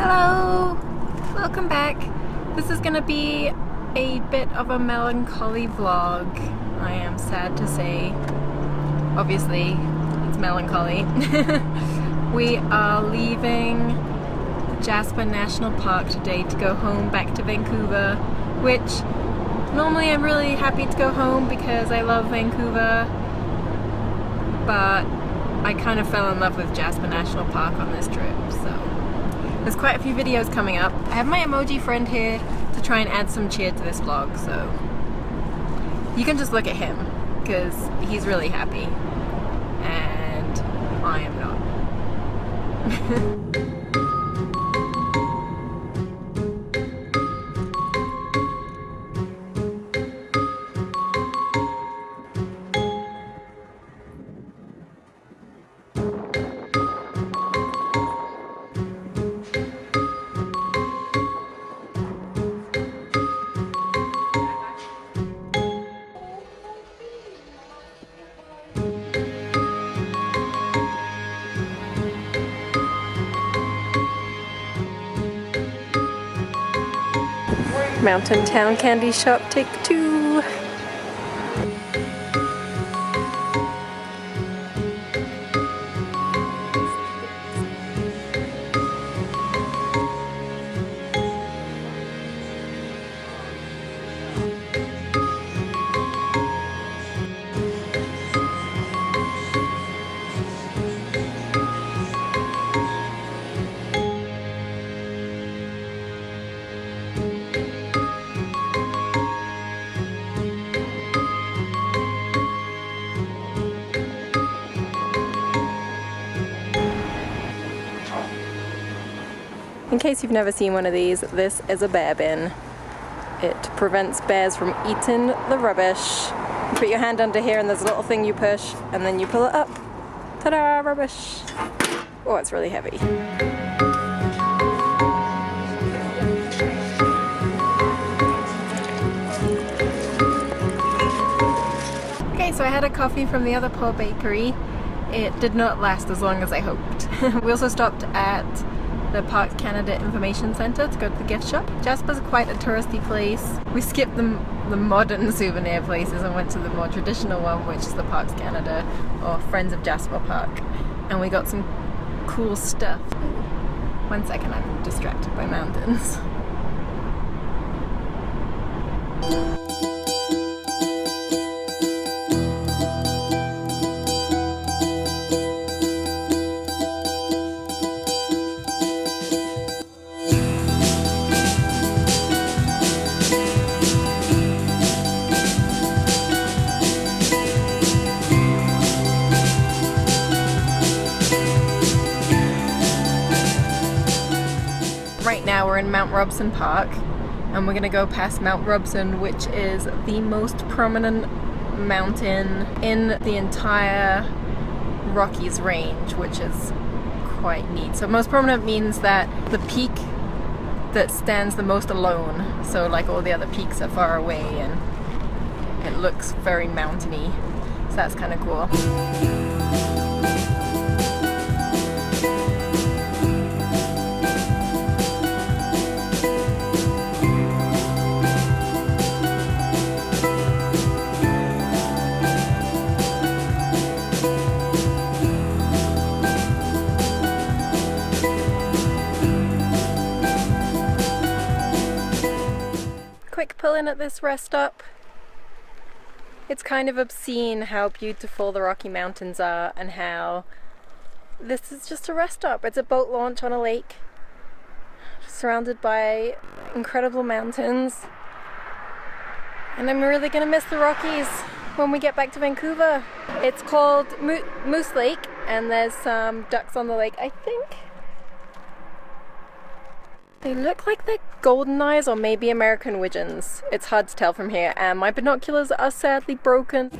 Hello! Welcome back. This is gonna be a bit of a melancholy vlog. I am sad to say. Obviously, it's melancholy. We are leaving Jasper National Park today to go home back to Vancouver, which normally I'm really happy to go home because I love Vancouver, but I kind of fell in love with Jasper National Park on this trip, so there's quite a few videos coming up. I have my emoji friend here to try and add some cheer to this vlog, so you can just look at him because he's really happy and I am not. Mountain Town Candy Shop, take 2. In case you've never seen one of these, this is a bear bin. It prevents bears from eating the rubbish. You put your hand under here and there's a little thing you push and then you pull it up. Ta-da! Rubbish! Oh, it's really heavy. Okay, so I had a coffee from the other poor bakery. It did not last as long as I hoped. We also stopped at the Parks Canada Information Centre to go to the gift shop. Jasper's quite a touristy place. We skipped the modern souvenir places and went to the more traditional one, which is the Parks Canada, or Friends of Jasper Park. And we got some cool stuff. 1 second, I'm distracted by mountains. Right now we're in Mount Robson Park and we're gonna go past Mount Robson, which is the most prominent mountain in the entire Rockies range, which is quite neat. So most prominent means that the peak that stands the most alone, so like all the other peaks are far away and it looks very mountainy, so that's kind of cool. Quick pull in at this rest stop. It's kind of obscene how beautiful the Rocky Mountains are and how this is just a rest stop. It's a boat launch on a lake surrounded by incredible mountains, and I'm really gonna miss the Rockies when we get back to Vancouver. It's called Moose Lake and there's some ducks on the lake, I think. They look like they're golden eyes or maybe American widgeons. It's hard to tell from here and my binoculars are sadly broken.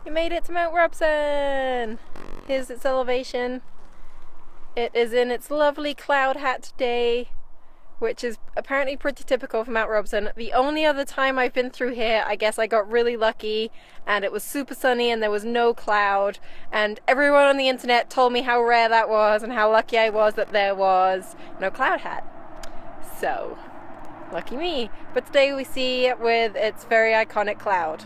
We made it to Mount Robson! Here's its elevation. It is in its lovely cloud hat today, which is apparently pretty typical for Mount Robson. The only other time I've been through here, I guess I got really lucky and it was super sunny and there was no cloud, and everyone on the internet told me how rare that was and how lucky I was that there was no cloud hat. So, lucky me. But today we see it with its very iconic cloud.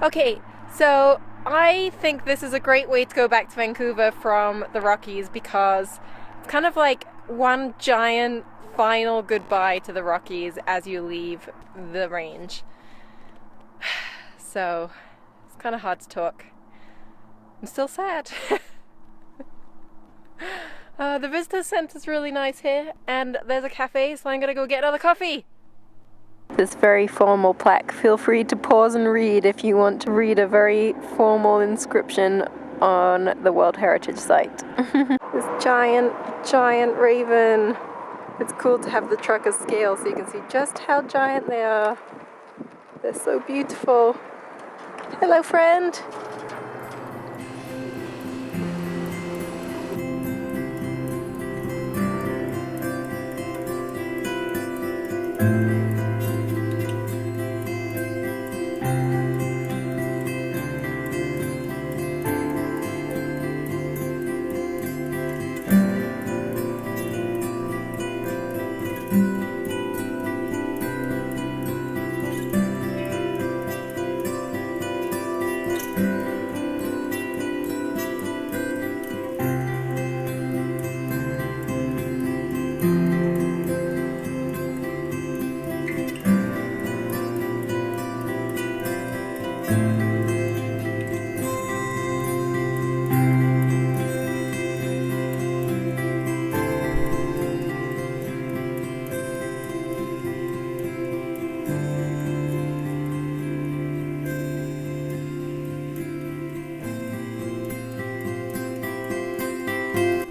Okay, so I think this is a great way to go back to Vancouver from the Rockies because it's kind of like one giant final goodbye to the Rockies as you leave the range. So it's kind of hard to talk. I'm still sad. The visitor center's really nice here, and there's a cafe, so I'm gonna go get another coffee. This very formal plaque. Feel free to pause and read if you want to read a very formal inscription on the World Heritage Site. This giant raven. It's cool to have the trucker's scale so you can see just how giant they are. They're so beautiful. Hello, friend.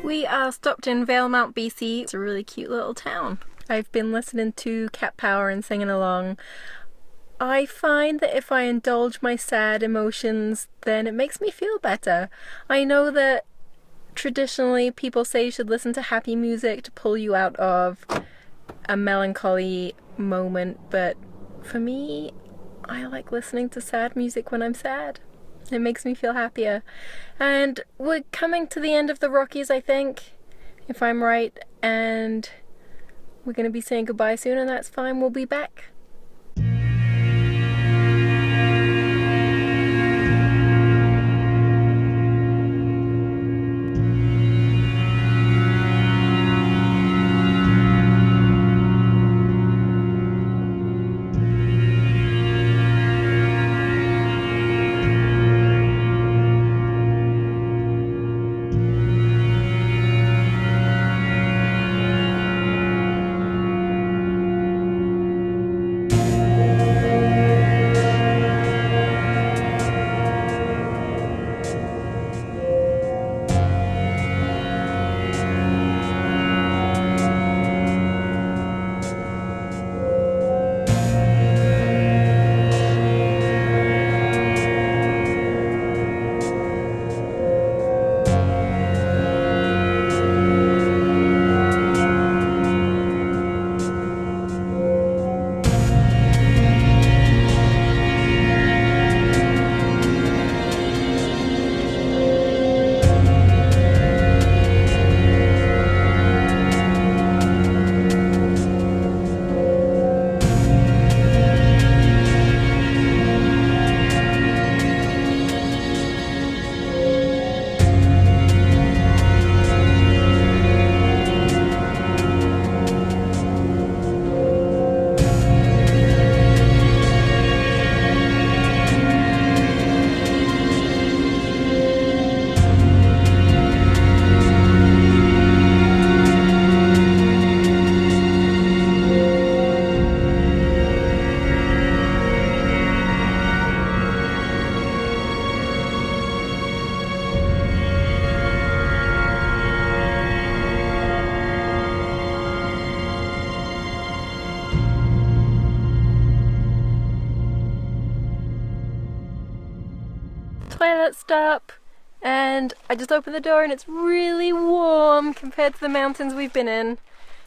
We are stopped in Valemount, BC. It's a really cute little town. I've been listening to Cat Power and singing along. I find that if I indulge my sad emotions, then it makes me feel better. I know that traditionally people say you should listen to happy music to pull you out of a melancholy moment, but for me, I like listening to sad music when I'm sad. It makes me feel happier. And we're coming to the end of the Rockies, I think, if I'm right, and we're going to be saying goodbye soon, and that's fine. We'll be back. toilet stop, and I just opened the door and it's really warm compared to the mountains we've been in.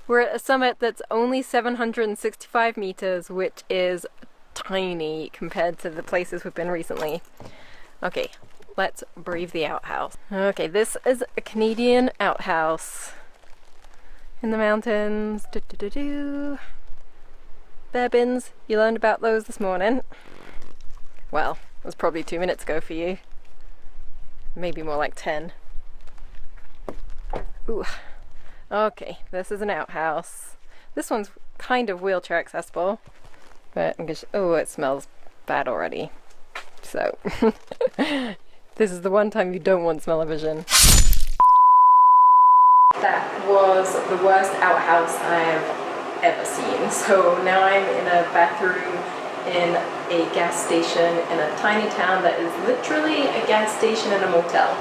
We're at a summit that's only 765 meters, which is tiny compared to the places we've been recently. Okay, let's brave the outhouse. Okay, this is a Canadian outhouse in the mountains. Bear bins, you learned about those this morning. Well, it was probably 2 minutes ago for you. Maybe more like 10. Ooh. Okay, this is an outhouse. This one's kind of wheelchair accessible, but I'm just, oh, it smells bad already. So, this is the one time you don't want smell-o-vision. That was the worst outhouse I've ever seen. So now I'm in a bathroom in a gas station in a tiny town that is literally a gas station in a motel.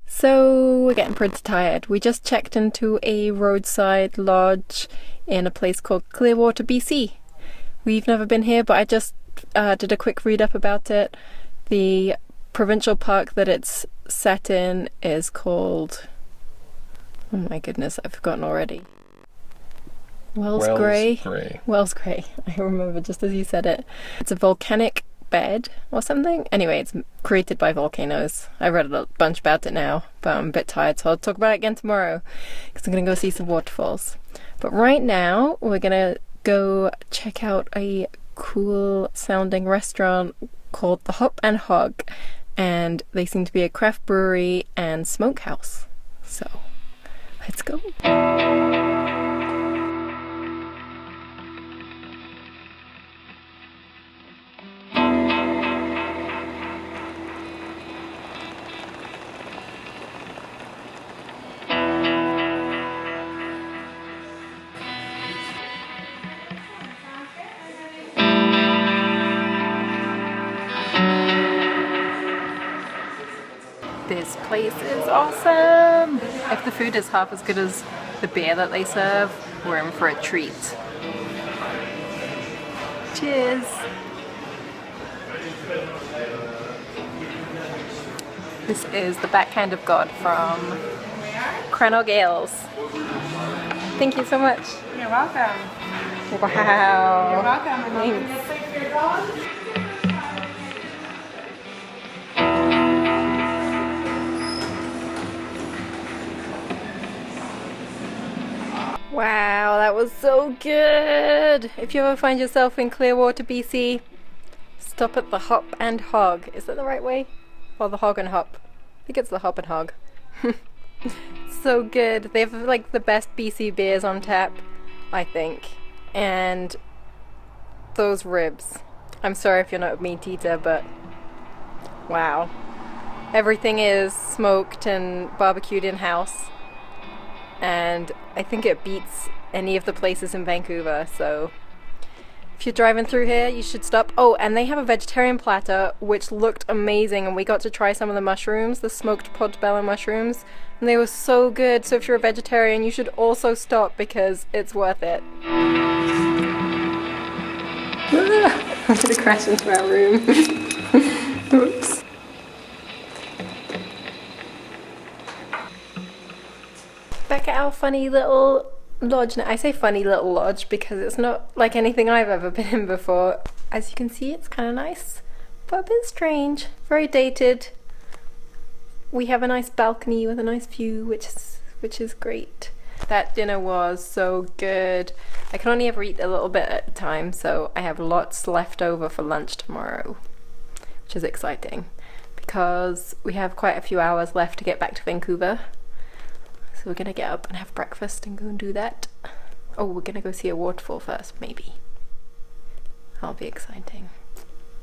So we're getting pretty tired. We just checked into a roadside lodge in a place called Clearwater, BC. We've never been here, but I just did a quick read up about it. The provincial park that it's set in is called, oh my goodness, I've forgotten already. Wells Grey. Wells Grey. I remember just as you said it. It's a volcanic bed or something. Anyway, it's created by volcanoes. I read a bunch about it now, but I'm a bit tired, so I'll talk about it again tomorrow because I'm gonna go see some waterfalls. But right now we're gonna go check out a cool sounding restaurant called the Hop and Hog, and they seem to be a craft brewery and smokehouse. So let's go. This place is awesome! If the food is half as good as the beer that they serve, we're in for a treat. Cheers! This is the Backhand of God from Crannog Ales. Thank you so much. You're welcome. Wow. You're welcome. Thanks. Wow, that was so good! If you ever find yourself in Clearwater, BC, stop at the Hop and Hog. Is that the right way? Or the Hog and Hop? I think it's the Hop and Hog. So good. They have like the best BC beers on tap, I think. And those ribs. I'm sorry if you're not a meat eater, but wow. Everything is smoked and barbecued in-house. And I think it beats any of the places in Vancouver, so if you're driving through here, you should stop. Oh, and they have a vegetarian platter, which looked amazing, and we got to try some of the mushrooms, the smoked portobello mushrooms, and they were so good. So if you're a vegetarian, you should also stop because it's worth it. I'm gonna crash into our room. Oops. Back at our funny little lodge. Now, I say funny little lodge because it's not like anything I've ever been in before. As you can see, it's kind of nice, but a bit strange. Very dated. We have a nice balcony with a nice view, which is great. That dinner was so good. I can only ever eat a little bit at a time, so I have lots left over for lunch tomorrow, which is exciting because we have quite a few hours left to get back to Vancouver. So we're gonna get up and have breakfast and go and do that. Oh, we're gonna go see a waterfall first, maybe. That'll be exciting.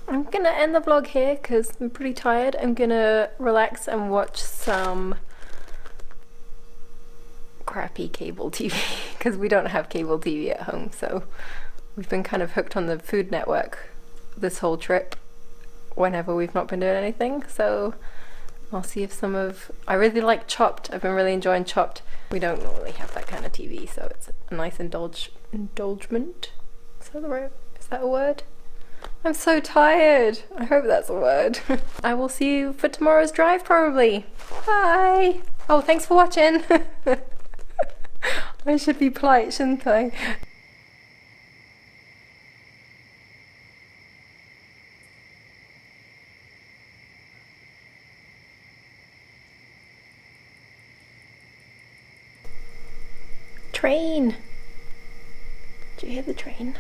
I'm gonna end the vlog here because I'm pretty tired. I'm gonna relax and watch some crappy cable TV because we don't have cable TV at home, so we've been kind of hooked on the Food Network this whole trip whenever we've not been doing anything. So I'll see if some of... I really like Chopped. I've been really enjoying Chopped. We don't normally have that kind of TV, so it's a nice indulgement. Is that a word? I'm so tired. I hope that's a word. I will see you for tomorrow's drive probably. Bye. Oh, thanks for watching. I should be polite, shouldn't I? Train! Do you hear the train?